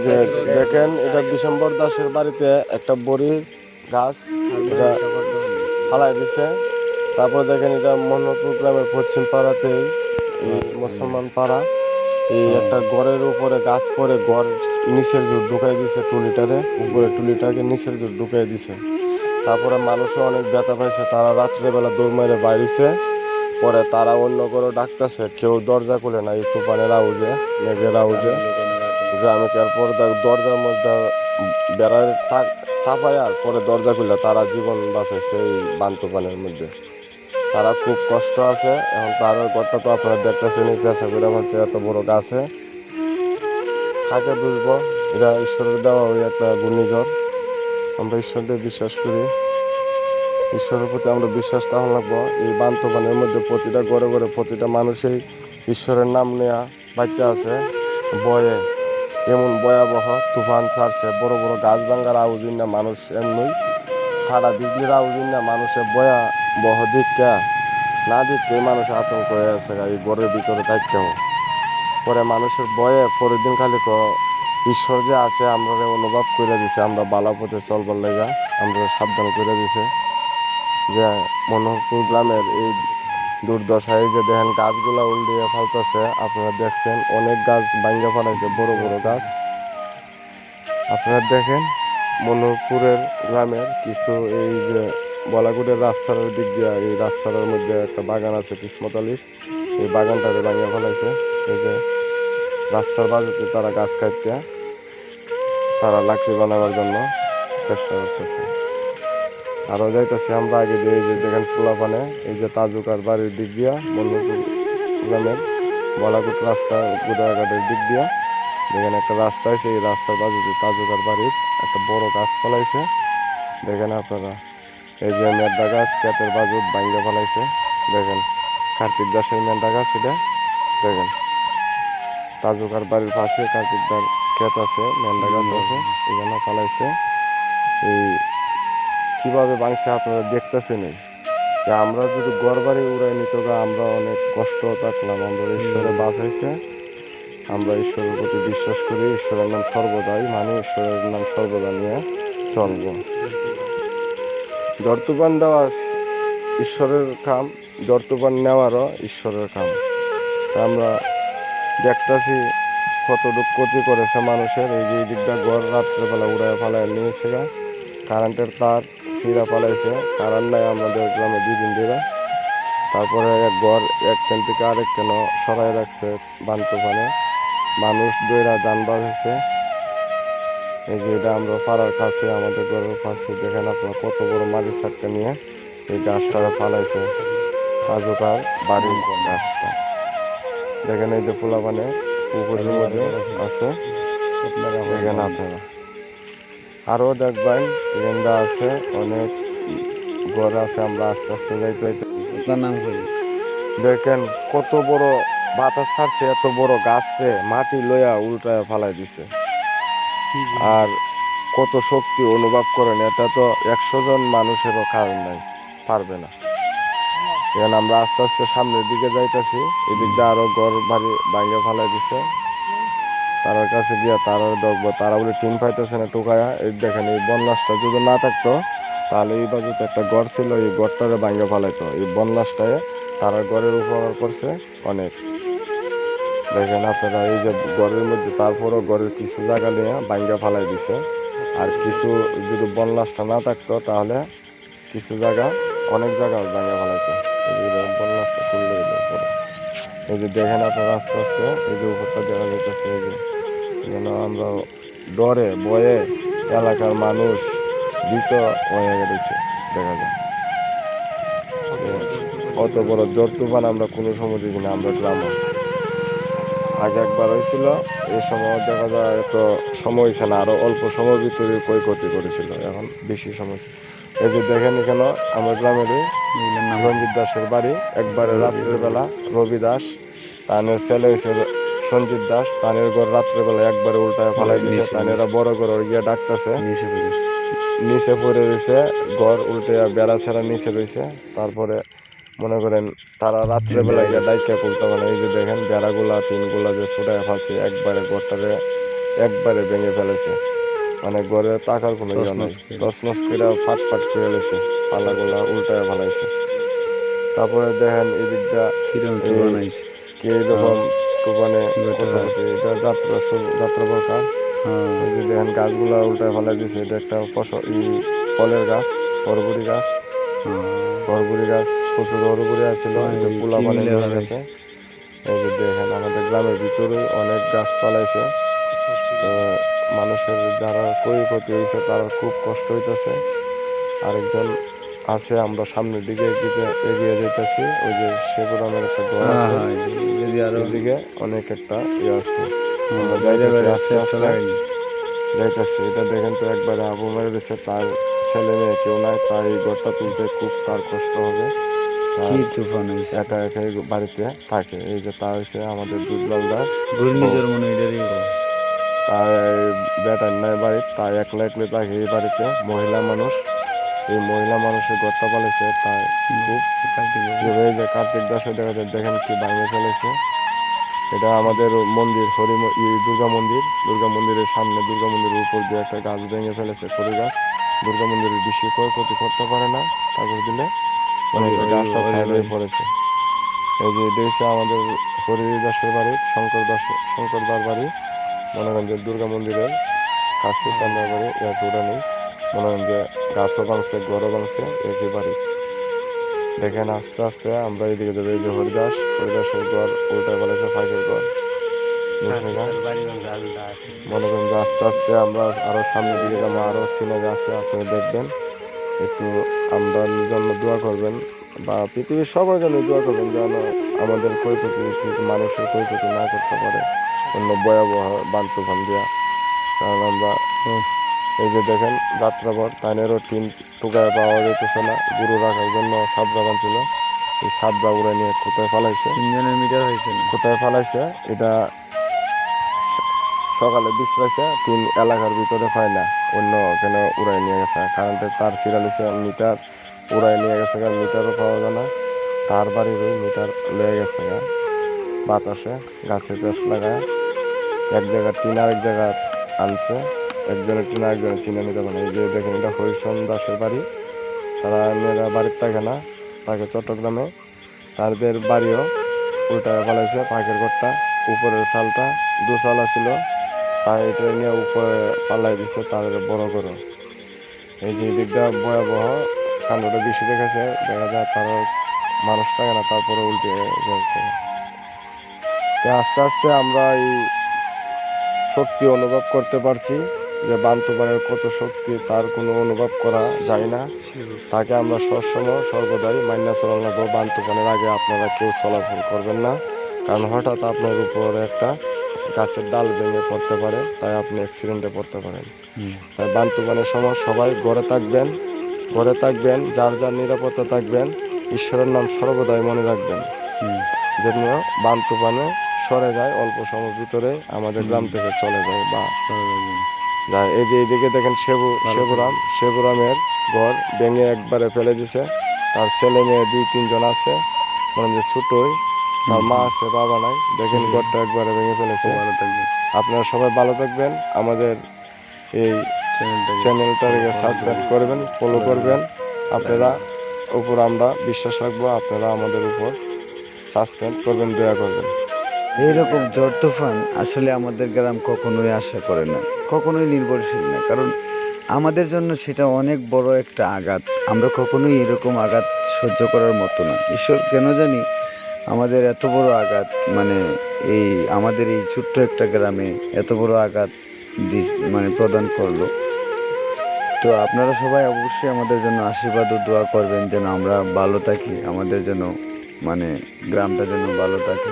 যে দেখেন এটা বিশম্বর দাসের বাড়িতে একটা বড়ির গাছ এটা ফালাই দিছে। তারপর দেখেন এটা মোহাম্মদপুর গ্রামের পশ্চিম পাড়াতেই এই মুসলমান পাড়া এই একটা গড়ের উপরে গাছ পরে গড় নিচের জোর ঢুকাই দিছে টুলিটারে, উপরে টুলিটাকে নিচের জোর ঢুকাই দিছে। তারপরে মানুষও অনেক ব্যথা পাইছে, তারা রাত্রেবেলা দৌড় মেরে বাইরেছে। পরে তারা অন্য করে ডাকতেছে, কেউ দরজা খুলে না এই তুফানের আউজে, মেঘের আউজে গ্রামে। তারপর দরজার মধ্যে বেড়ার থাপায় আর পরে দরজা খুলে তারা জীবন বাঁচাইছে এই বান তুফানের মধ্যে। তারা খুব কষ্ট আছে এখন। তার ঘরটা তো আপনারা দেখতেছেন, পেঁচা করে হচ্ছে এত বড় গাছে। কাকে বুঝবো, এটা ঈশ্বরের দেওয়া ওই একটা ঘূর্ণিঝড়। আমরা ঈশ্বরকে বিশ্বাস করি, ঈশ্বরের প্রতি আমরা বিশ্বাস তখন লাগবো। এই বান তুফানের মধ্যে প্রতিটা ঘরে ঘরে প্রতিটা মানুষই ঈশ্বরের নাম নেয়া বাচ্চা আছে বয়ে। এমন ভয়াবহ তুফান ছাড়ছে, বড় বড় গাছ ভাঙ্গার আউজিন না মানুষ এমনি ফাটা বিজলির আউজিন না মানুষের ভয়াবহ দিকটা না দেখতে মানুষ আতঙ্ক হয়ে আছে এই ঘরের ভিতরে থাকতেও। পরে মানুষের ভয়ে পরের দিন খালি ঈশ্বর যে আছে আমরা অনুভব করে দিছে, আমরা বালা পথে চলবার লেগা আমরা সাবধান করে দিছে। যে মনোহরপুর গ্রামের এই দুর্দশায় যে দেখেন গাছগুলা উল্টিয়ে ফালতেছে, আপনারা দেখছেন অনেক গাছ ভাঙ্গা ফেলাইছে, বড় বড় গাছ। আপনারা দেখেন মনোহরপুরের গ্রামের কিছু এই যে বলাগুড়ের রাস্তার দিক দিয়ে, এই রাস্তার মধ্যে একটা বাগান আছে কিসমত আলীর, এই বাগানটাকে ভাঙ্গা ফেলাইছে। এই যে রাস্তার বাজুতে তারা গাছ কাটতে তারা লাকড়ি বানাবার জন্য চেষ্টা করতেছে। আরও যাইতেছি আমরা আগে দিয়ে, এই যে দেখেন পোলাপানে এই যে তাজুকার বাড়ির দিক দিয়া মনোহরপুর গ্রামের বলাগুট রাস্তা গুদাঘাটের দিক দিয়া দেখেন একটা রাস্তা আছে, এই রাস্তার বাজুতে তাজুকার বাড়ির একটা বড় গাছ ফলাইছে। দেখেন আপনারা এই যে মেডা গাছ ক্ষেতের বাজুত ভাঙ্গা ফেলাইছে। দেখেন কার্তিক দাসের মেডা গাছ, এটা দেখেন তাজুকার বাড়ির পাশে কার্তিক দার ক্ষেত আছে, মেডা গাছ আছে, এখানে ফেলাইছে। এই কিভাবে ভাঙছে আপনারা দেখতেছেন। যে আমরা যদি ঘর বাড়ি উড়াই নিত আমরা অনেক কষ্ট থাকলাম, আমরা ঈশ্বরে বাঁচাইছে। আমরা ঈশ্বরের প্রতি বিশ্বাস করি, ঈশ্বরের নাম সর্বদাই মানে, ঈশ্বরের নাম সর্বদা নিয়ে চলব। ঝড়-তুফান দেওয়া ঈশ্বরের কাম, ঝড়-তুফান নেওয়ারও ঈশ্বরের কাম। আমরা দেখতেছি কতটুকু ক্ষতি করেছে মানুষের। এই যে দিকটা ঘর রাত্রেবেলা উড়ায় ফালায় নিয়েছে, কারেন্টের তার ছিঁড়া পালাইছে, কারেন্ট নাই আমাদের গ্রামে 2 দিন ধরে। তারপরে এক ঘর এক ট্রেন থেকে আরেক ট্রেন সরাই রাখছে বান তুফানে, মানুষ দইরা যান বাজেছে। এই যে এটা আমরা পাড়ার কাছে আমাদের ঘরের পাশে দেখেন আপনার কত বড় মাটির ছাটকা নিয়ে এই গাছটা ফালাইছে, তাজুকার বাড়ির গাছটা। দেখেন এই যে পোলাপানে পুকুরের মধ্যে আছে, দেখেন আপনারা আরও দেখবেন এখানটা আছে অনেক ঘর আছে। আমরা আস্তে আস্তে যাইতে দেখেন কত বড় বাতাস ছাড়ছে, এত বড় গাছরে মাটি লইয়া উল্টায় ফালাই দিছে। আর কত শক্তি অনুভব করেন, এটা তো 100 জন মানুষেরও কারণ নাই, পারবে না। এখন আমরা আস্তে আস্তে সামনের দিকে যাইতেছি, এদিকটা আরো ঘর বাড়ি ভাঙ্গে ফালাই দিছে। তার কাছে গিয়া তারা দেখবো, তারা বলে টিন পাইতেছে না টোকায়া। এই দেখেন এই বনলাসটা যদি না থাকতো তাহলে এই বাজুতে একটা ঘর ছিল, এই ঘরটারে ভাঙ্গে ফালাইতো। এই বনলাসটায় তারা ঘরের উপকার করছে অনেক। দেখেন আপনারা এই যে ঘরের মধ্যে, তারপরও ঘরের কিছু জায়গা নিয়ে ভাঙ্গে ফালাই দিছে। আর কিছু যদি বনলাসটা না থাকতো তাহলে কিছু জায়গা, অনেক জায়গা ভাঙ্গে ফালাইতো। এই যে বনলাসটা খুললে উপরে, এই যে দেখেন আপনারা আস্তে আস্তে এই যে উপরটা দেখা যাইতেছে। এই যে যেন আমরা ডরে ভয়ে এলাকার মানুষ ভীত হয়ে গেছে দেখা যায়। অত বড় ঝড় তুফান আমরা কোনো সময় দেখি না আমরা গ্রামে। আগে একবার হয়েছিল, এই সময় দেখা যায় এত সময় হয়েছে না, আরো অল্প সময়ের ভিতরে ক্ষয়ক্ষতি করেছিল, এখন বেশি সময়। এই যে দেখেন এখানে আমার গ্রামেরই রঞ্জিত দাসের বাড়ি, একবারে রাত্রের বেলা রবি দাস তানের ছেলে হয়েছে সঞ্জিত দাস, তানের ঘর রাত্রেবেলা একবারে উল্টায় ফালাই দিছে। তানেরা বড় ঘর গিয়ে ডাকতেছে, নিচে পড়ে রয়েছে ঘর উল্টে, বেড়া ছেড়া নিচে রয়েছে। তারপরে মনে করেন তারা রাত্রেবেলা গিয়ে ডাইকা করতে পারে। এই যে দেখেন বেড়াগুলা টিনগুলা যে ছুটায় ফালছে একবারে ঘরটারে একবারে ভেঙে ফেলেছে, মানে ঘরে টাকার কোনো ইয়ে নাই, তছনছ করে ফাট ফাট করে ফেলেছে, পালাগুলা উল্টায় ফেলাইছে। তারপরে দেখেন এই দিকটা কিরকম মানে এটা যাত্রাবর কাজ। এই যে দেখেন গাছগুলা উল্টায় ফেলাই দিছে, এটা একটা ফলের গাছ, বরবরি গাছ। বরবরি গাছ প্রচুর বরবরি আছিল, এটা পোলা বানিয়ে নিয়ে গেছে। এই যে দেখেন আমাদের গ্রামের ভিতরে অনেক গাছ পালাইছে। তো মানুষের যারা ক্ষয়ক্ষতি হয়েছে তারা খুব কষ্ট হইতেছে। আরেকজন আছে, আমরা সামনের দিকে এগিয়ে যাইতেছি, ওই যে শেবরামের একটা ঘর আছে, এদিকে অনেক একটা ইয়ে আছে, আমরা যাইতেছি আস্তে আস্তে যাইতেছি। এটা দেখেন তো একবারে আবু মেরে দিচ্ছে, তার ছেলে মেয়ে কেউ নাই, তাই ঘরটা তুলতে খুব তার কষ্ট হবে। একা একাই বাড়িতে থাকে। এই যে তা হচ্ছে আমাদের দুধলালদার তার বেটার নাই বাড়ি, তাই একলা একলা থাকে এই বাড়িতে। মহিলা মানুষ, এই মহিলা মানুষের ঘরটা পালিয়েছে, তাই খুব এই যে কার্তিক দাসে দেখা যায় দেখেন কি ভাঙে ফেলেছে। এটা আমাদের মন্দির দুর্গা মন্দির, দুর্গা মন্দিরের সামনে, দুর্গা মন্দিরের উপর দিয়ে একটা গাছ ভেঙে ফেলেছে, খড়ি গাছ। দুর্গা মন্দিরের বেশি ক্ষয়ক্ষতি করতে পারে না ঠাকুর দিলে, মানে গাছটা সাইড হয়ে পড়েছে। এই যে এটা হচ্ছে আমাদের হরিদাসের বাড়ি, শঙ্করদার বাড়ি, মনে করেন যে দুর্গা মন্দিরের কাছে তার বাড়ি, এক ওটা নেই, মনে করেন যে গাছও ভাঙছে ঘরও ভাঙছে একই বাড়ি। দেখেন আস্তে আস্তে আমরা এইদিকে যাবো। এই যে হরিদাসের ঘর উল্টায় ফেলেছে, ফাঁকের ঘর। মনে করেন যে আস্তে আস্তে আমরা আরো সামনের দিকে যাবো, আরো সিনারি আছে আপনারা দেখবেন। একটু আমরা জন্য দোয়া করবেন, বা পৃথিবীর সবার জন্য দোয়া করবেন, যেন আমাদের ক্ষয়ক্ষতি মানুষের ক্ষয়ক্ষতি না করতে পারে অন্য ভয়াবহ বান তুফান দিয়া। কারণ আমরা এই যে দেখেন যাত্রাপথ তাইনেরও টিন টুকায় পাওয়া যেতেছে না, গরু রাখার জন্য সাবরা বানছিল, এই সাবরা উড়ে নিয়ে কোথায় ফালাইছে, কোথায় ফালাইছে এটা সকালে বিশ্রাইছে, তিন এলাকার ভিতরে পায় না, অন্য ওখানে উড়াই নিয়ে গেছে। কারেন্টের তার ছিড়ালিছে, মিটার উড়াই নিয়ে গেছে, মিটারও পাওয়া যায় না। তার বাড়ির ওই মিটার লয়ে গেছে বাতাসে, গাছে পেঁচ লাগায় এক জায়গার টিন আরেক জায়গা আনছে, একজনের টিন আরেকজনের চিনে নিতে পারে। এই যে দেখেন এটা হরিশন দাসের বাড়ি, তারা মেয়েরা বাড়ির থাকে না, থাকে চট্টগ্রামে। তাদের বাড়িও উল্টায় পালাইছে, পাখির ঘরটা উপরের চালটা দোচালা ছিল, তাই এটা নিয়ে উপরে পাল্লাই দিচ্ছে তাদের বড় করে। এই যে দিকটা ভয়াবহ কাণ্ডটা বেশি দেখেছে, দেখা যায় তারা মানুষ থাকে না, তারপরে উল্টে যাচ্ছে। আস্তে আস্তে আমরা এই শক্তি অনুভব করতে পারছি, যে বান তুফানের কত শক্তি তার কোনো অনুভব করা যায় না। তাকে আমরা সবসময় সর্বদাই মাইনা চলান লাগবো। বান তুফানের আগে আপনারা কেউ চলাচল করবেন না, কারণ হঠাৎ আপনার উপরে একটা গাছের ডাল ভেঙে পড়তে পারে, তাই আপনি অ্যাক্সিডেন্টে পড়তে পারেন। তাই বান তুফানের সময় সবাই ঘরে থাকবেন, যার যার নিরাপত্তা থাকবেন, ঈশ্বরের নাম সর্বদাই মনে রাখবেন, যেন বান তুফানে সরে যায়, অল্প সময়ের ভিতরে আমাদের গ্রাম থেকে চলে যায় বা যায়। এই যে এইদিকে দেখেন শেবুরামের ঘর ভেঙে একবারে ফেলে দিছে, তার ছেলে মেয়ে 2-3 জন আছে, মানে যে ছোটই, তার মা আছে বাবা নাই, দেখেন ঘরটা একবারে ভেঙে ফেলেছে। আপনারা সবাই ভালো থাকবেন, আমাদের এই চ্যানেলটাকে সাবস্ক্রাইব করবেন, ফলো করবেন। আপনারা উপর আমরা বিশ্বাস রাখবো, আপনারা আমাদের উপর সাবস্ক্রাইব করবেন, দয়া করবেন। এইরকম ঝড় তুফান আসলে আমাদের গ্রাম কখনোই আশা করে না, কখনোই নির্ভরশীল না, কারণ আমাদের জন্য সেটা অনেক বড় একটা আঘাত। আমরা কখনোই এরকম আঘাত সহ্য করার মতো না। ঈশ্বর কেন জানি আমাদের এত বড় আঘাত, মানে আমাদের এই ছোট্ট একটা গ্রামে এত বড় আঘাত মানে প্রদান করলো। তো আপনারা সবাই অবশ্যই আমাদের জন্য আশীর্বাদ ও দোয়া করবেন, যেন আমরা ভালো থাকি, আমাদের যেন মানে গ্রামটা যেন ভালো থাকে।